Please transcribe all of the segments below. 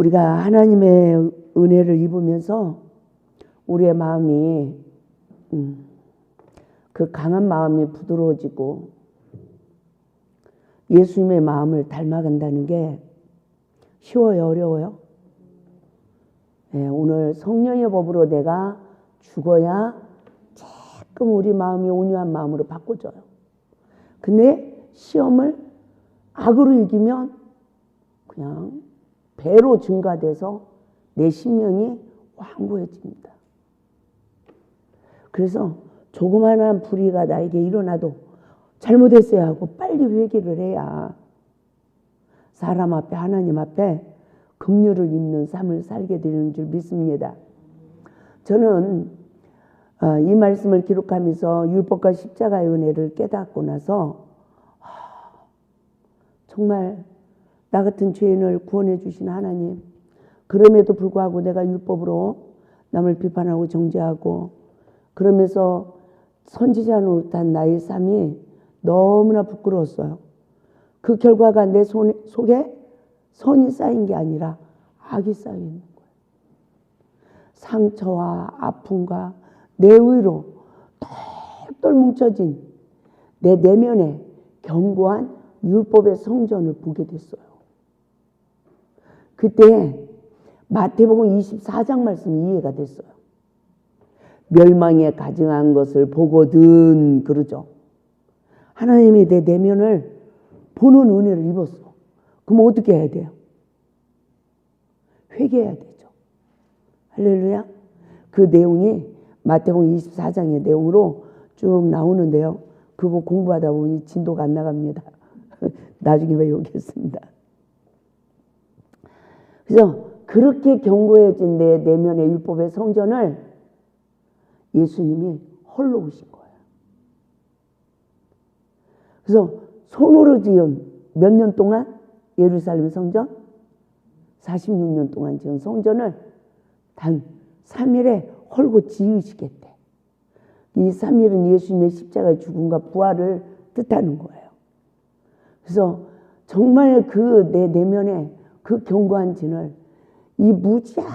우리가 하나님의 은혜를 입으면서 우리의 마음이 그 강한 마음이 부드러워지고 예수님의 마음을 닮아간다는 게 쉬워요, 어려워요? 네, 오늘 성령의 법으로 내가 죽어야 조금 우리 마음이 온유한 마음으로 바꿔져요. 근데 시험을 악으로 이기면 그냥 배로 증가돼서 내 심령이 완고해집니다. 그래서 조그마한 불의가 나에게 일어나도 잘못했어야 하고 빨리 회개를 해야 사람 앞에 하나님 앞에 긍휼을 입는 삶을 살게 되는 줄 믿습니다. 저는 이 말씀을 기록하면서 율법과 십자가의 은혜를 깨닫고 나서 정말 나 같은 죄인을 구원해 주신 하나님, 그럼에도 불구하고 내가 율법으로 남을 비판하고 정죄하고 그러면서 선지자 노릇한 나의 삶이 너무나 부끄러웠어요. 그 결과가 내 속에 선이 쌓인 게 아니라 악이 쌓여 있는 거예요. 상처와 아픔과 내 의로 똘똘 뭉쳐진 내 내면에 견고한 율법의 성전을 보게 됐어요. 그때 마태복음 24장 말씀이 이해가 됐어요. 멸망에 가증한 것을 보거든, 그러죠. 하나님이 내 내면을 보는 은혜를 입었어. 그럼 어떻게 해야 돼요? 회개해야 되죠. 할렐루야. 그 내용이 마태복음 24장의 내용으로 쭉 나오는데요. 그거 공부하다 보니 진도가 안 나갑니다. 나중에 배우겠습니다. 그래서 그렇게 견고해진 내 내면의 율법의 성전을 예수님이 홀로 오신 거예요. 그래서 손으로 지은 몇 년 동안 예루살렘 성전? 46년 동안 지은 성전을 단 3일에 헐고 지으시겠대. 이 3일은 예수님의 십자가의 죽음과 부활을 뜻하는 거예요. 그래서 정말 그 내 내면에 그 견고한 진을 이 무지한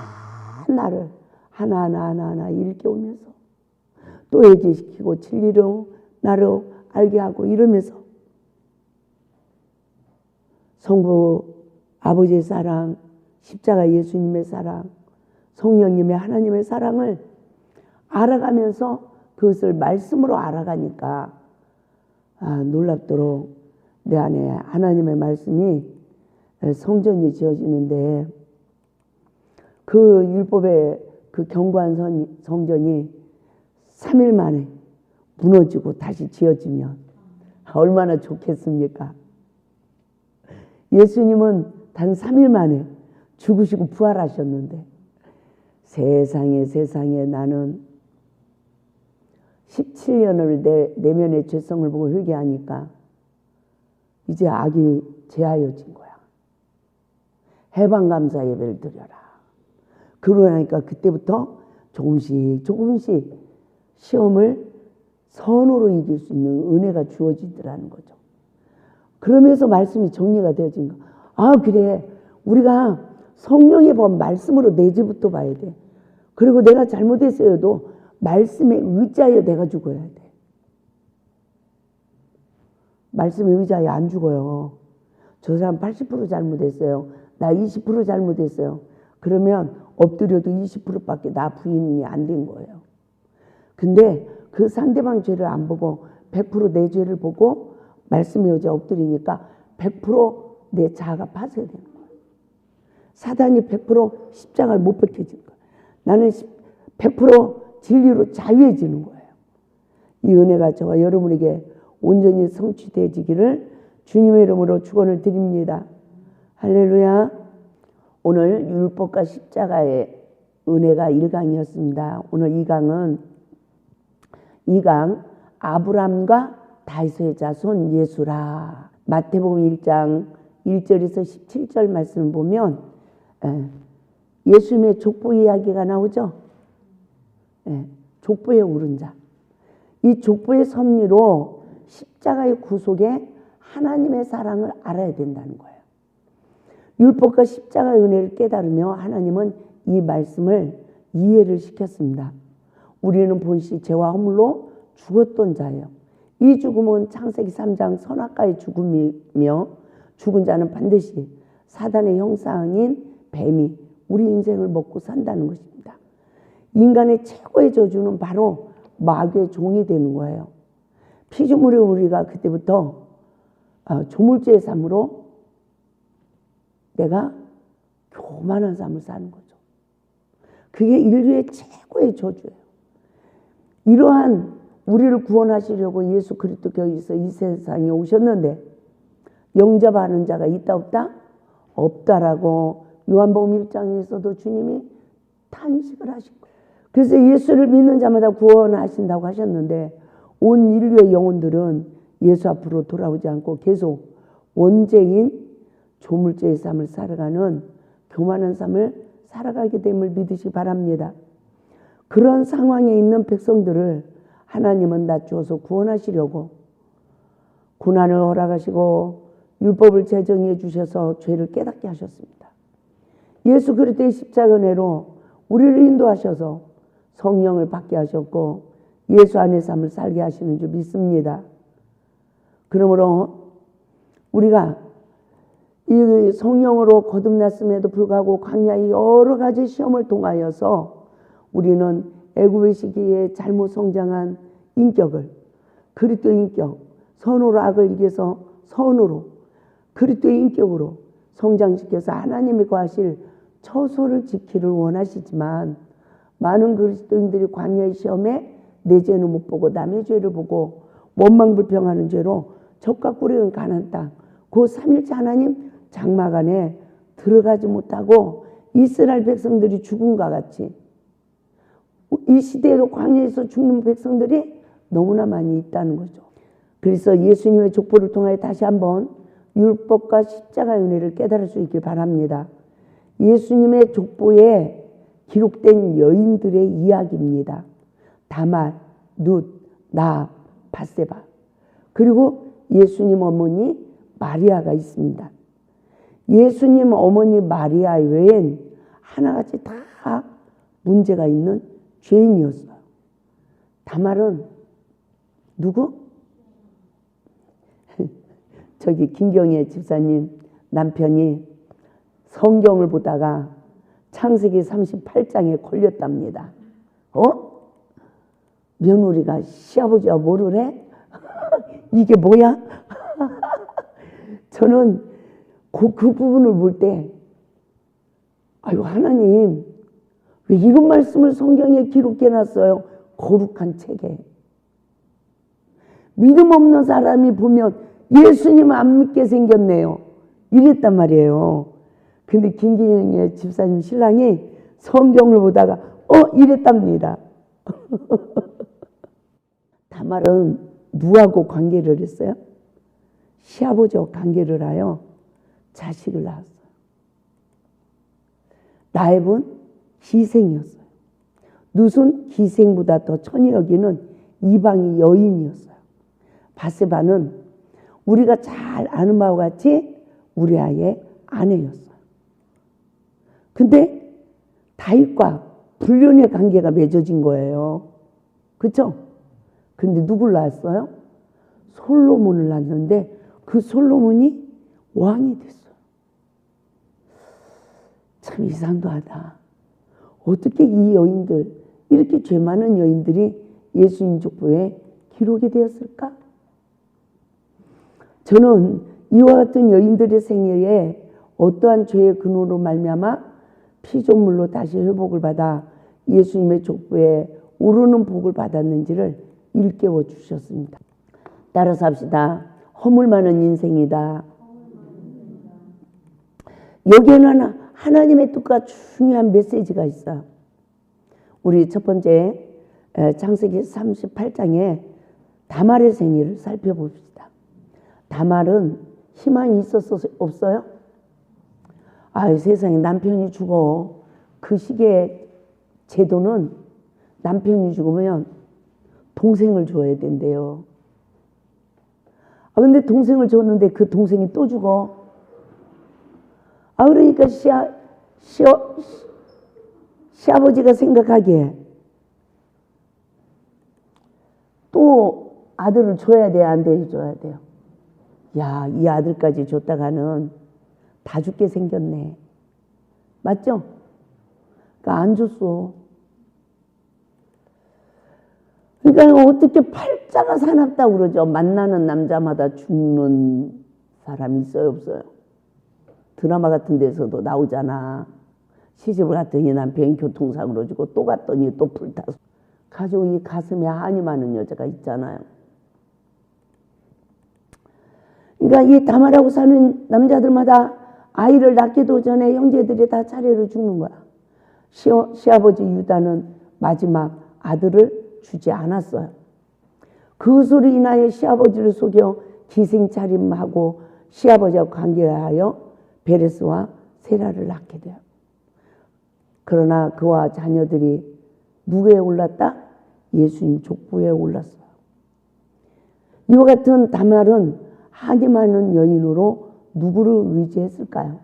나를 하나하나 일깨우면서 또 예제시키고 진리로 나를 알게 하고 이러면서 성부 아버지의 사랑, 십자가 예수님의 사랑, 성령님의 하나님의 사랑을 알아가면서 그것을 말씀으로 알아가니까 놀랍도록 내 안에 하나님의 말씀이 성전이 지어지는데 그 율법의 그 견고한 성전이 3일 만에 무너지고 다시 지어지면 얼마나 좋겠습니까? 예수님은 단 3일 만에 죽으시고 부활하셨는데 세상에 나는 17년을 내 내면의 죄성을 보고 회개하니까 이제 악이 제하여진 거야. 해방감사 예배를 드려라. 그러니까 그때부터 조금씩 시험을 선으로 이길 수 있는 은혜가 주어지더라는 거죠. 그러면서 말씀이 정리가 되어진 거. 그래. 우리가 성령의 법 말씀으로 내 죄부터 봐야 돼. 그리고 내가 잘못했어도 말씀에 의지하여 내가 죽어야 돼. 말씀에 의지하여 안 죽어요. 저 사람 80% 잘못했어요. 나 20% 잘못했어요. 그러면 엎드려도 20%밖에 나 부인이 안 된 거예요. 근데 그 상대방 죄를 안 보고 100% 내 죄를 보고 말씀에 의지하여 엎드리니까 100% 내 자아가 파쇄되는 거예요. 사단이 100% 십자가를 못 벗겨진 거예요. 나는 100% 진리로 자유해지는 거예요. 이 은혜가 저와 여러분에게 온전히 성취되어지기를 주님의 이름으로 축원을 드립니다. 할렐루야. 오늘 율법과 십자가의 은혜가 1강이었습니다. 오늘 2강은 2강 아브람과 다윗의 자손 예수라. 마태복음 1장 1절에서 17절 말씀을 보면 예수님의 족보 이야기가 나오죠. 족보에 오른 자. 이 족보의 섭리로 십자가의 구속에 하나님의 사랑을 알아야 된다는 거예요. 율법과 십자가의 은혜를 깨달으며 하나님은 이 말씀을 이해를 시켰습니다. 우리는 본시 죄와 허물로 죽었던 자예요. 이 죽음은 창세기 3장 선악과의 죽음이며 죽은 자는 반드시 사단의 형상인 뱀이 우리 인생을 먹고 산다는 것입니다. 인간의 최고의 저주는 바로 마귀의 종이 되는 거예요. 피조물의 우리가 그때부터 조물주의 삶으로 내가 교만한 삶을 사는 거죠. 그게 인류의 최고의 저주예요. 이러한 우리를 구원하시려고 예수 그리스도께서 이 세상에 오셨는데 영접하는 자가 있다 없다? 없다라고 요한복음 1장에서도 주님이 탄식을 하신 거예요. 그래서 예수를 믿는 자마다 구원하신다고 하셨는데 온 인류의 영혼들은 예수 앞으로 돌아오지 않고 계속 원죄인 조물죄의 삶을 살아가는 교만한 삶을 살아가게 됨을 믿으시기 바랍니다. 그런 상황에 있는 백성들을 하나님은 낮추어서 구원하시려고 고난을 허락하시고 율법을 제정해 주셔서 죄를 깨닫게 하셨습니다. 예수 그리스도의 십자가 은혜로 우리를 인도하셔서 성령을 받게 하셨고 예수 안의 삶을 살게 하시는 줄 믿습니다. 그러므로 우리가 이 성령으로 거듭났음에도 불구하고 광야의 여러 가지 시험을 통하여서 우리는 애굽의 시기에 잘못 성장한 인격을 그리스도 인격, 선으로 악을 이겨서 선으로 그리스도의 인격으로 성장시켜서 하나님이 거하실 처소를 지키를 원하시지만 많은 그리스도인들이 광야의 시험에 내 죄는 못 보고 남의 죄를 보고 원망불평하는 죄로 적과 꿀이는 가나안 땅 그 3일째 하나님 장막 안에 들어가지 못하고 이스라엘 백성들이 죽음과 같이 이 시대에도 광야에서 죽는 백성들이 너무나 많이 있다는 거죠. 그래서 예수님의 족보를 통하여 다시 한번 율법과 십자가의 은혜를 깨달을 수 있길 바랍니다. 예수님의 족보에 기록된 여인들의 이야기입니다. 다말, 룻, 나합, 밧세바 그리고 예수님 어머니 마리아가 있습니다. 예수님 어머니 마리아 외엔 하나같이 다 문제가 있는 죄인이었어요. 다말은 누구? 저기 김경애 집사님 남편이 성경을 보다가 창세기 38장에 걸렸답니다. 며느리가 시아버지와 뭐를 해? 이게 뭐야? 저는 그 부분을 볼 때 아유 하나님 왜 이런 말씀을 성경에 기록해 놨어요? 거룩한 책에. 믿음 없는 사람이 보면 예수님 안 믿게 생겼네요. 이랬단 말이에요. 근데 김기영의 집사님 신랑이 성경을 보다가 이랬답니다. 다말은 누구하고 관계를 했어요? 시아버지와 관계를 하여 자식을 낳았어요. 나합은 기생이었어요. 룻은 기생보다 더 천히 여기는 이방의 여인이었어요. 밧세바는 우리가 잘 아는 바와 같이 우리아의 아내였어요. 근데 다윗과 불륜의 관계가 맺어진 거예요. 그렇죠? 근데 누굴 낳았어요? 솔로몬을 낳았는데 그 솔로몬이 왕이 됐어요. 참 이상하다. 어떻게 이 여인들, 이렇게 죄 많은 여인들이 예수님 족보에 기록이 되었을까? 저는 이와 같은 여인들의 생애에 어떠한 죄의 근원으로 말미암아 피조물로 다시 회복을 받아 예수님의 족보에 오르는 복을 받았는지를 일깨워 주셨습니다. 따라서 합시다. 허물 많은 인생이다. 여기에는 하나님의 뜻과 중요한 메시지가 있어요. 우리 첫 번째 창세기 38장에 다말의 생애를 살펴봅시다. 다말은 희망이 있었어요? 없어요? 세상에 남편이 죽어. 그 시기의 제도는 남편이 죽으면 동생을 줘야 된대요. 근데 동생을 줬는데 그 동생이 또 죽어. 그러니까 시아버지가 생각하기에 또 아들을 줘야 돼, 안 돼, 줘야 돼요? 야, 이 아들까지 줬다가는 다 죽게 생겼네. 맞죠? 그러니까 안 줬어. 그러니까 어떻게 팔자가 사납다고 그러죠? 만나는 남자마다 죽는 사람이 있어요, 없어요? 드라마 같은 데서도 나오잖아. 시집을 갔더니 남편이 교통사고로 죽고 또 갔더니 또 불타서 가지고 이 가슴에 한이 많은 여자가 있잖아요. 그러니까 이 다말하고 사는 남자들마다 아이를 낳기도 전에 형제들이 다 차례로 죽는 거야. 시아버지 유다는 마지막 아들을 주지 않았어요. 그 소리 인하여 시아버지를 속여 기생차림하고 시아버지와 관계하여 베레스와 세라를 낳게 돼요. 그러나 그와 자녀들이 누구에 올랐다? 예수님 족보에 올랐어요. 이와 같은 다말은 한이 많은 여인으로 누구를 의지했을까요?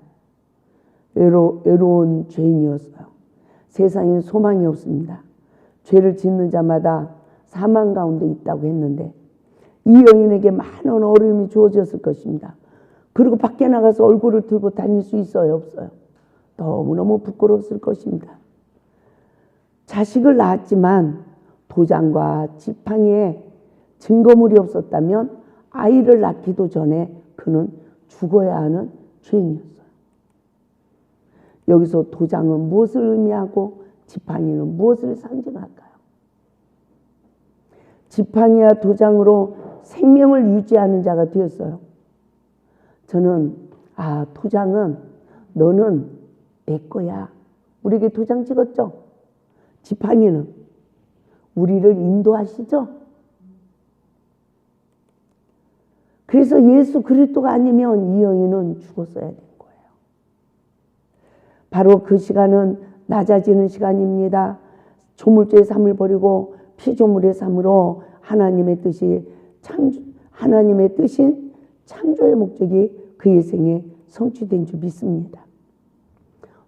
외로운 죄인이었어요. 세상에 소망이 없습니다. 죄를 짓는 자마다 사망 가운데 있다고 했는데 이 여인에게 많은 어려움이 주어졌을 것입니다. 그리고 밖에 나가서 얼굴을 들고 다닐 수 있어요, 없어요? 너무너무 부끄러웠을 것입니다. 자식을 낳았지만 도장과 지팡이에 증거물이 없었다면 아이를 낳기도 전에 그는 죽어야 하는 죄인이었어요. 여기서 도장은 무엇을 의미하고 지팡이는 무엇을 상징할까요? 지팡이와 도장으로 생명을 유지하는 자가 되었어요. 저는 도장은 너는 내 거야. 우리에게 도장 찍었죠? 지팡이는 우리를 인도하시죠? 그래서 예수 그리스도가 아니면 이 여인은 죽었어야 된 거예요. 바로 그 시간은 낮아지는 시간입니다. 조물주의 삶을 버리고 피조물의 삶으로 하나님의 뜻인 창조의 목적이 그의 생에 성취된 줄 믿습니다.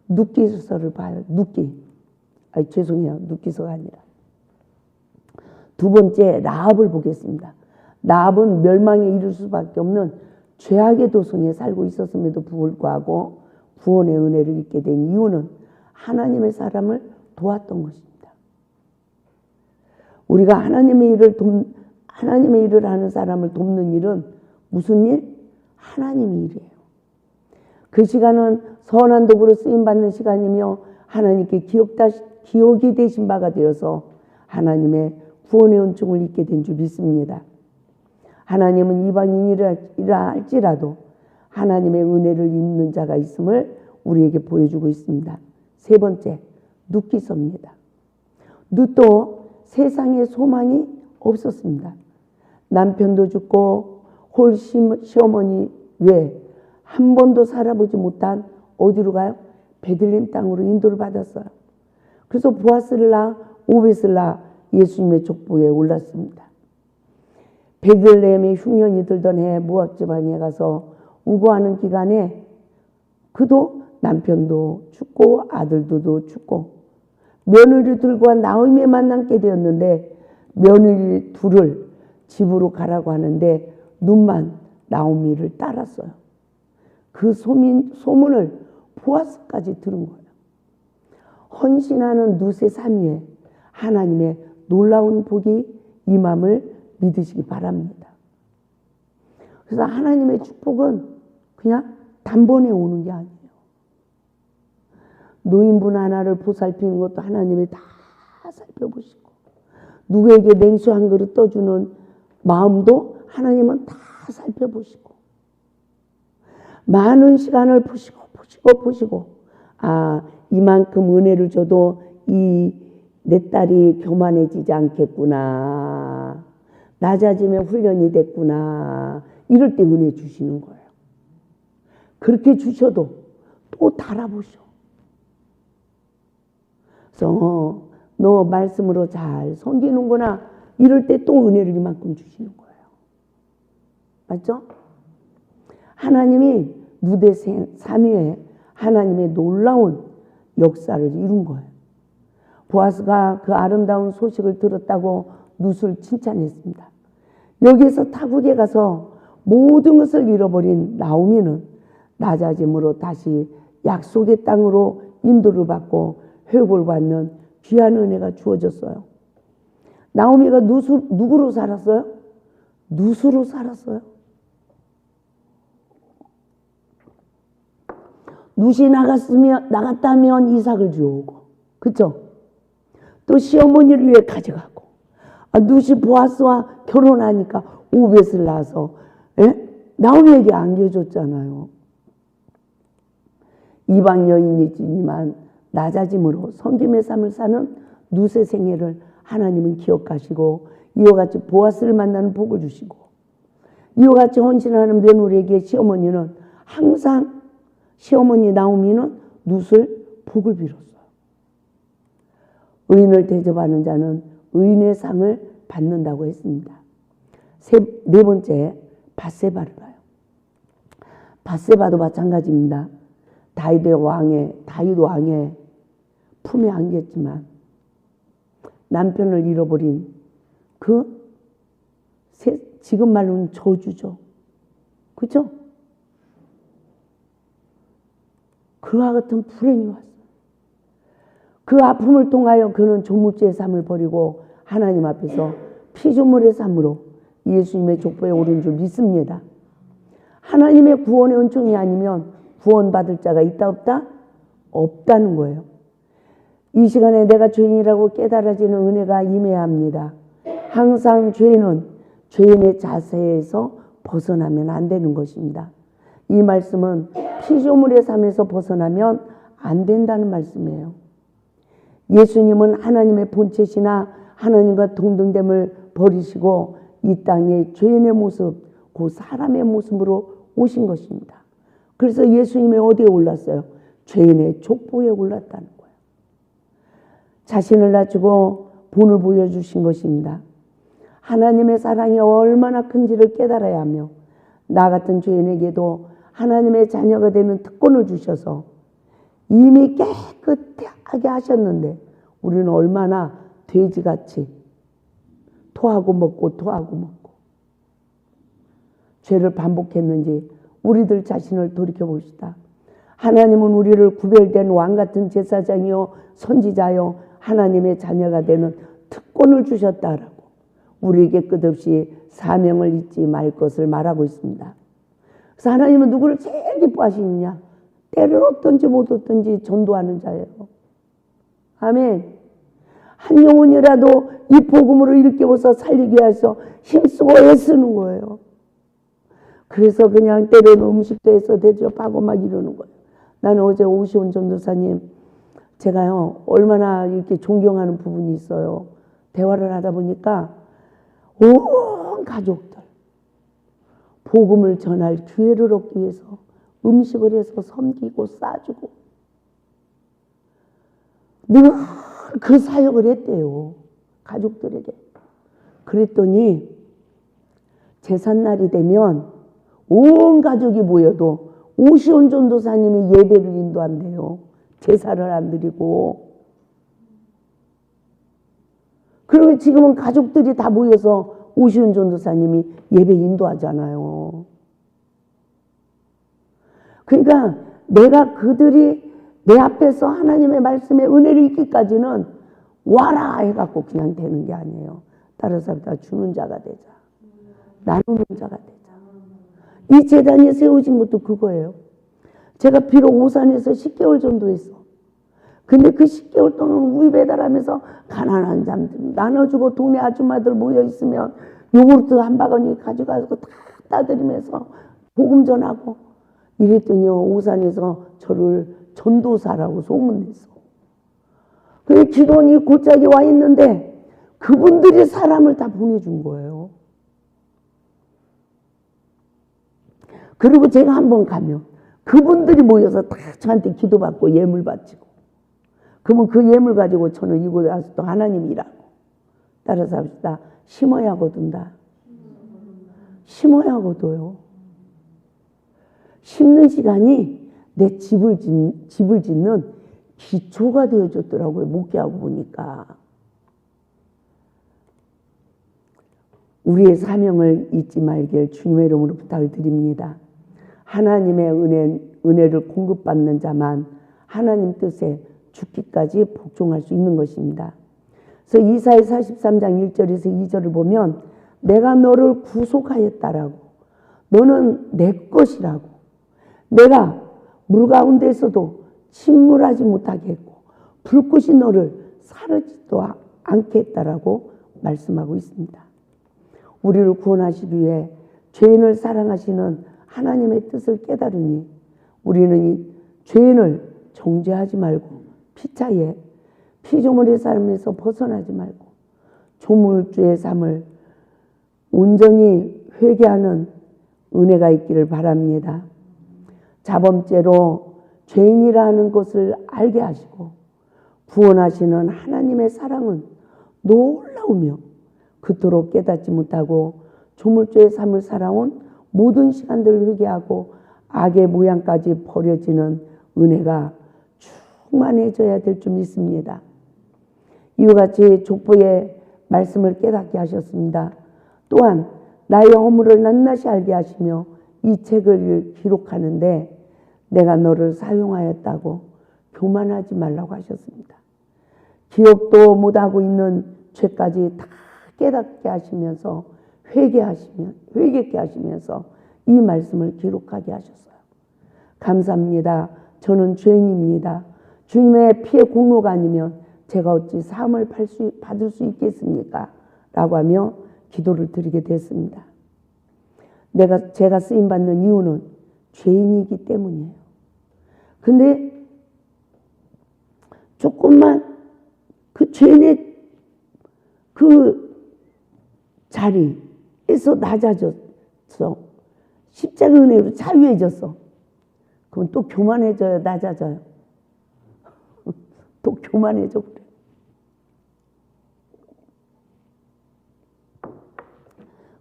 룻기서를 봐요. 룻기서가 아니라. 두 번째 라합을 보겠습니다. 라합은 멸망에 이를 수밖에 없는 죄악의 도성에 살고 있었음에도 불구하고 구원의 은혜를 입게 된 이유는 하나님의 사람을 도왔던 것입니다. 우리가 하나님의 일을 하는 사람을 돕는 일은 무슨 일? 하나님의 일이에요. 그 시간은 선한 도구로 쓰임받는 시간이며 하나님께 기억이 되신 바가 되어서 하나님의 구원의 은총을 입게 된 줄 믿습니다. 하나님은 이방인이라 할지라도 하나님의 은혜를 입는 자가 있음을 우리에게 보여주고 있습니다. 세 번째, 룻기서입니다. 룻도 세상에 소망이 없었습니다. 남편도 죽고 홀 시어머니 외에 한 번도 살아보지 못한 어디로 가요? 베들레헴 땅으로 인도를 받았어요. 그래서 보아스를 낳아 오벳을 낳아 예수님의 족보에 올랐습니다. 베들레헴에 흉년이 들던 해 모압 지방에 가서 우거하는 기간에 그도 남편도 죽고 아들도 죽고 며느리들과 나오미에 만남게 되었는데 며느리 둘을 집으로 가라고 하는데 눈만 나오미를 따랐어요. 그 소문을 보아스까지 들은 거예요. 헌신하는 룻의 삶 위에 하나님의 놀라운 복이 임함을 믿으시기 바랍니다. 그래서 하나님의 축복은 그냥 단번에 오는 게 아니에요. 노인분 하나를 보살피는 것도 하나님이 다 살펴보시고 누구에게 냉수 한 그릇 떠주는 마음도 하나님은 다 살펴보시고 많은 시간을 보시고 이만큼 은혜를 줘도 내 딸이 교만해지지 않겠구나. 낮아지면 훈련이 됐구나. 이럴 때 은혜 주시는 거예요. 그렇게 주셔도 또 달아보셔. 그래서 너 말씀으로 잘 섬기는구나. 이럴 때 또 은혜를 이만큼 주시는 거예요. 맞죠? 하나님이 룻의 삶 위에 하나님의 놀라운 역사를 이룬 거예요. 보아스가 그 아름다운 소식을 들었다고 룻을 칭찬했습니다. 여기에서 타국에 가서 모든 것을 잃어버린 나오미는 낮아짐으로 다시 약속의 땅으로 인도를 받고 회복을 받는 귀한 은혜가 주어졌어요. 나오미가 누구로 살았어요? 룻으로 살았어요. 룻이 나갔다면 이삭을 주오고, 그쵸? 또 시어머니를 위해 가져가고, 룻이 보아스와 결혼하니까 오벳을 낳아서 나오미에게 안겨줬잖아요. 이방 여인이지만 낮아짐으로 섬김의 삶을 사는 룻의 생애를 하나님은 기억하시고 이와 같이 보아스를 만나는 복을 주시고, 이와 같이 헌신하는 며느리에게 시어머니는 항상, 시어머니 나오미는 룻을 복을 빌었어요. 의인을 대접하는 자는 의인의 상을 받는다고 했습니다. 네 번째, 밧세바를 봐요. 밧세바도 마찬가지입니다. 다윗 왕의 품에 안겼지만 남편을 잃어버린 지금 말로는 저주죠. 그죠? 그와 같은 불행이 왔어요. 그 아픔을 통하여 그는 조물주의 삶을 버리고 하나님 앞에서 피조물의 삶으로 예수님의 족보에 오른 줄 믿습니다. 하나님의 구원의 은총이 아니면 구원받을 자가 있다 없다? 없다는 거예요. 이 시간에 내가 죄인이라고 깨달아지는 은혜가 임해야 합니다. 항상 죄인의 자세에서 벗어나면 안 되는 것입니다. 이 말씀은 피조물의 삶에서 벗어나면 안 된다는 말씀이에요. 예수님은 하나님의 본체시나 하나님과 동등됨을 버리시고 이 땅에 죄인의 모습, 그 사람의 모습으로 오신 것입니다. 그래서 예수님이 어디에 올랐어요? 죄인의 족보에 올랐다는 거예요. 자신을 낮추고 본을 보여주신 것입니다. 하나님의 사랑이 얼마나 큰지를 깨달아야 하며 나 같은 죄인에게도 하나님의 자녀가 되는 특권을 주셔서 이미 깨끗하게 하셨는데 우리는 얼마나 돼지같이 토하고 먹고 죄를 반복했는지 우리들 자신을 돌이켜봅시다. 하나님은 우리를 구별된 왕같은 제사장이요 선지자요 하나님의 자녀가 되는 특권을 주셨다라고 우리에게 끝없이 사명을 잊지 말 것을 말하고 있습니다. 그래서 하나님은 누구를 제일 기뻐하시느냐? 때를 얻든지 못 얻든지 전도하는 자예요. 아멘. 한 영혼이라도 이 복음으로 일깨워서 살리게 해서 힘쓰고 애쓰는 거예요. 그래서 그냥 때로는 음식도 해서 대접하고 막 이러는 거예요. 나는 어제 오시온 전도사님 제가요 얼마나 이렇게 존경하는 부분이 있어요. 대화를 하다 보니까 온 가족들 복음을 전할 기회를 얻기 위해서 음식을 해서 섬기고 싸주고 늘 그 사역을 했대요. 가족들에게. 그랬더니 제삿날이 되면 온 가족이 모여도 오시온 전도사님이 예배를 인도한대요. 제사를 안 드리고. 그리고 지금은 가족들이 다 모여서 오시온 전도사님이 예배 인도하잖아요. 그러니까 내가 그들이 내 앞에서 하나님의 말씀에 은혜를 잊기까지는 와라 해갖고 그냥 되는 게 아니에요. 따라서 다 주는 자가 되자. 나누는 자가 되자. 이 제단이 세워진 것도 그거예요. 제가 비록 오산에서 10개월 정도 했어. 근데 그 10개월 동안 우유 배달하면서 가난한 자들 나눠주고 동네 아줌마들 모여있으면 요구르트 한 바구니 가져가서 다 따드리면서 복음 전하고 이랬더니요 오산에서 저를 전도사라고 소문냈어. 그래 기도원이 골짜기 와 있는데 그분들이 사람을 다 보내준 거예요. 그리고 제가 한번 가면 그분들이 모여서 다 저한테 기도받고 예물 바치고 그러면 그 예물 가지고 저는 이곳에 와서 또 하나님 일하고 따라서 합시다. 심어야 거둔다. 심어야 거둬요. 심는 시간이 내 집을 짓는 기초가 되어줬더라고요. 목회하고 보니까. 우리의 사명을 잊지 말길 주님의 이름으로 부탁을 드립니다. 하나님의 은혜를 공급받는 자만 하나님 뜻에 죽기까지 복종할 수 있는 것입니다. 그래서 이사야 43장 1절에서 2절을 보면 내가 너를 구속하였다라고, 너는 내 것이라고, 내가 물 가운데서도 침몰하지 못하게 했고 불꽃이 너를 사르지도 않게 했다라고 말씀하고 있습니다. 우리를 구원하시기 위해 죄인을 사랑하시는 하나님의 뜻을 깨달으니 우리는 이 죄인을 정죄하지 말고 피차에 피조물의 삶에서 벗어나지 말고 조물주의 삶을 온전히 회개하는 은혜가 있기를 바랍니다. 자범죄로 죄인이라는 것을 알게 하시고 구원하시는 하나님의 사랑은 놀라우며 그토록 깨닫지 못하고 조물주의 삶을 살아온 모든 시간들을 회개하고 악의 모양까지 버려지는 은혜가 충만해져야 될 줄 믿습니다. 이와 같이 족보의 말씀을 깨닫게 하셨습니다. 또한 나의 허물을 낱낱이 알게 하시며 이 책을 기록하는데 내가 너를 사용하였다고 교만하지 말라고 하셨습니다. 기억도 못하고 있는 죄까지 다 깨닫게 하시면서 회개케 하시면서 이 말씀을 기록하게 하셨어요. 감사합니다. 저는 죄인입니다. 주님의 피의 공로가 아니면 제가 어찌 사함을 받을 수 있겠습니까? 라고 하며 기도를 드리게 됐습니다. 제가 쓰임받는 이유는 죄인이기 때문이에요. 근데 조금만 그 죄인의 그 자리에서 낮아졌어. 십자가 은혜로 자유해졌어. 그럼 또 교만해져요, 낮아져요? 또 교만해져 그래.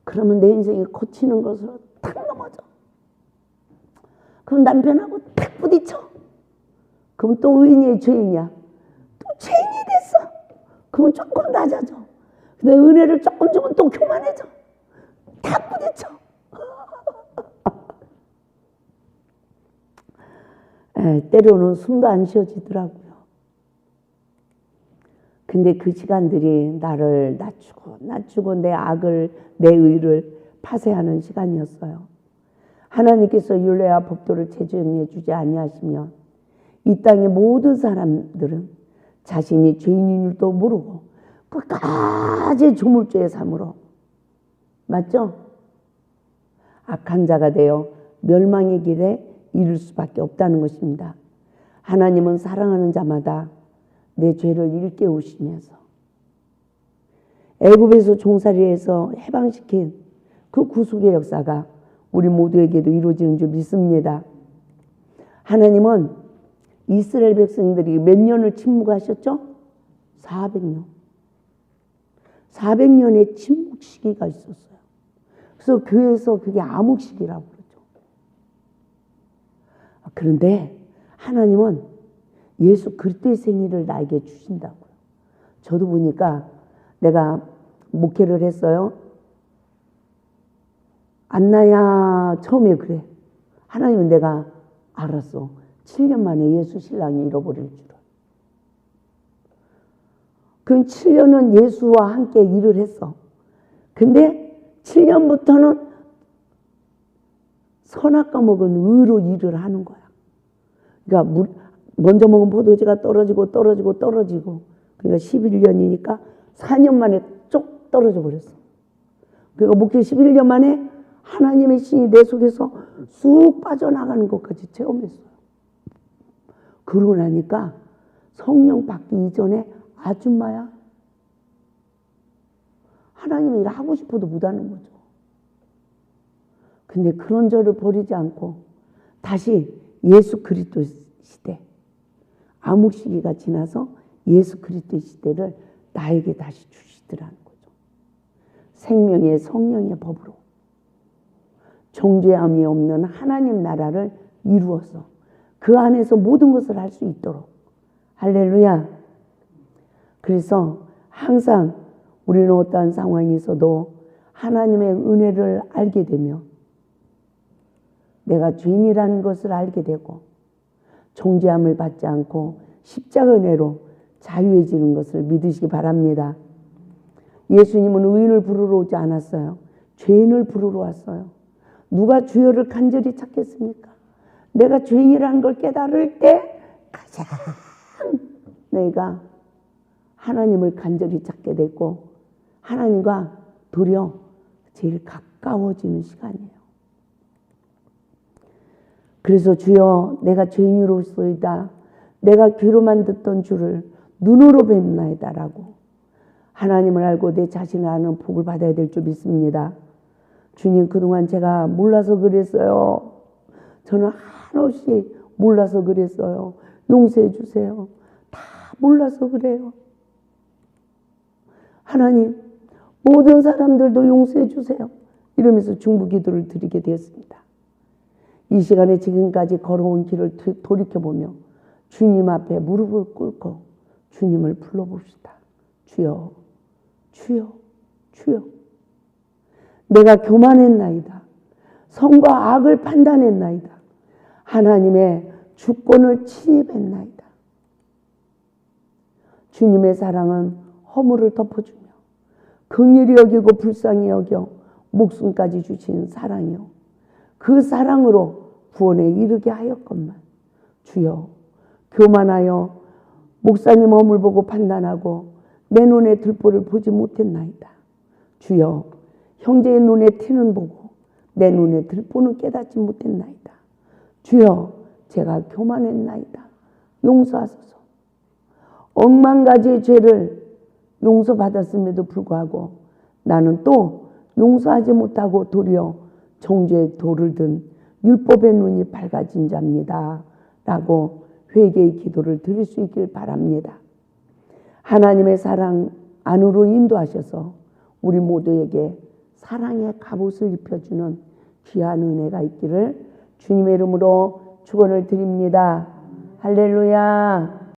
그러면 내 인생이 거치는 것으로 탁 넘어져. 그럼 남편하고 탁 부딪혀. 그럼 또 의인이야, 죄인이야? 또 죄인이 됐어. 그러면 조금 낮아져. 근데 은혜를 조금 주면 또 교만해져. 탁 부딪혀. 때로는 숨도 안 쉬어지더라고요. 근데 그 시간들이 나를 낮추고 내 악을, 내 의를 파쇄하는 시간이었어요. 하나님께서 율례와 법도를 제정해 주지 아니하시면 이 땅의 모든 사람들은 자신이 죄인인 줄도 모르고 끝까지 조물주의 삶으로, 맞죠? 악한 자가 되어 멸망의 길에 이를 수밖에 없다는 것입니다. 하나님은 사랑하는 자마다 내 죄를 일깨우시면서 애굽에서 종살이에서 해방시킨 그 구속의 역사가 우리 모두에게도 이루어지는 줄 믿습니다. 하나님은 이스라엘 백성들이 몇 년을 침묵하셨죠? 400년. 400년의 침묵 시기가 있었어요. 그래서 교회에서 그게 암흑시기라고 그러죠. 그런데 하나님은 예수 그리스도의 생일을 나에게 주신다고요. 저도 보니까 내가 목회를 했어요. 안나야 처음에 그래. 하나님은 내가 알았어. 7년 만에 예수 신랑이 잃어버릴 줄은. 그럼 7년은 예수와 함께 일을 했어. 근데 7년부터는 선악과 먹은 의로 일을 하는 거야. 그러니까 먼저 먹은 포도주가 떨어지고 그러니까 11년이니까 4년 만에 쪽 떨어져 버렸어. 그러니까 목회 11년 만에 하나님의 신이 내 속에서 쑥 빠져나가는 것까지 체험했어요. 그러고 나니까 성령 받기 이전에 아줌마야. 하나님의 일 하고 싶어도 못하는 거죠. 근데 그런 저를 버리지 않고 다시 예수 그리스도 시대, 암흑 시기가 지나서 예수 그리스도 시대를 나에게 다시 주시더라는 거죠. 생명의 성령의 법으로 정죄함이 없는 하나님 나라를 이루어서 그 안에서 모든 것을 할 수 있도록. 할렐루야. 그래서 항상 우리는 어떠한 상황에서도 하나님의 은혜를 알게 되며 내가 죄인이라는 것을 알게 되고 정죄함을 받지 않고 십자가 은혜로 자유해지는 것을 믿으시기 바랍니다. 예수님은 의인을 부르러 오지 않았어요. 죄인을 부르러 왔어요. 누가 주여를 간절히 찾겠습니까? 내가 죄인이라는 걸 깨달을 때 가장 내가 하나님을 간절히 찾게 됐고 하나님과 도리어 제일 가까워지는 시간이에요. 그래서 주여 내가 죄인으로소이다. 내가 귀로만 듣던 주를 눈으로 뵙나이다 라고 하나님을 알고 내 자신을 아는 복을 받아야 될 줄 믿습니다. 주님, 그동안 제가 몰라서 그랬어요. 저는 한없이 몰라서 그랬어요. 용서해 주세요. 다 몰라서 그래요. 하나님, 모든 사람들도 용서해 주세요. 이러면서 중보기도를 드리게 되었습니다. 이 시간에 지금까지 걸어온 길을 돌이켜보며 주님 앞에 무릎을 꿇고 주님을 불러봅시다. 주여, 주여, 주여. 내가 교만했나이다. 선과 악을 판단했나이다. 하나님의 주권을 침입했나이다. 주님의 사랑은 허물을 덮어주며 긍휼히 여기고 불쌍히 여겨 목숨까지 주신 사랑이요. 그 사랑으로 구원에 이르게 하였건만 주여, 교만하여 목사님 허물 보고 판단하고 내 눈에 들보를 보지 못했나이다. 주여, 형제의 눈에 티는 보고 내 눈에 들보는 깨닫지 못했나이다. 주여, 제가 교만했나이다. 용서하소서. 억만 가지의 죄를 용서받았음에도 불구하고 나는 또 용서하지 못하고 도리어 정죄의 돌을 든 율법의 눈이 밝아진 자입니다. 라고 회개의 기도를 드릴 수 있길 바랍니다. 하나님의 사랑 안으로 인도하셔서 우리 모두에게 사랑의 갑옷을 입혀주는 귀한 은혜가 있기를 주님의 이름으로 축원을 드립니다. 할렐루야.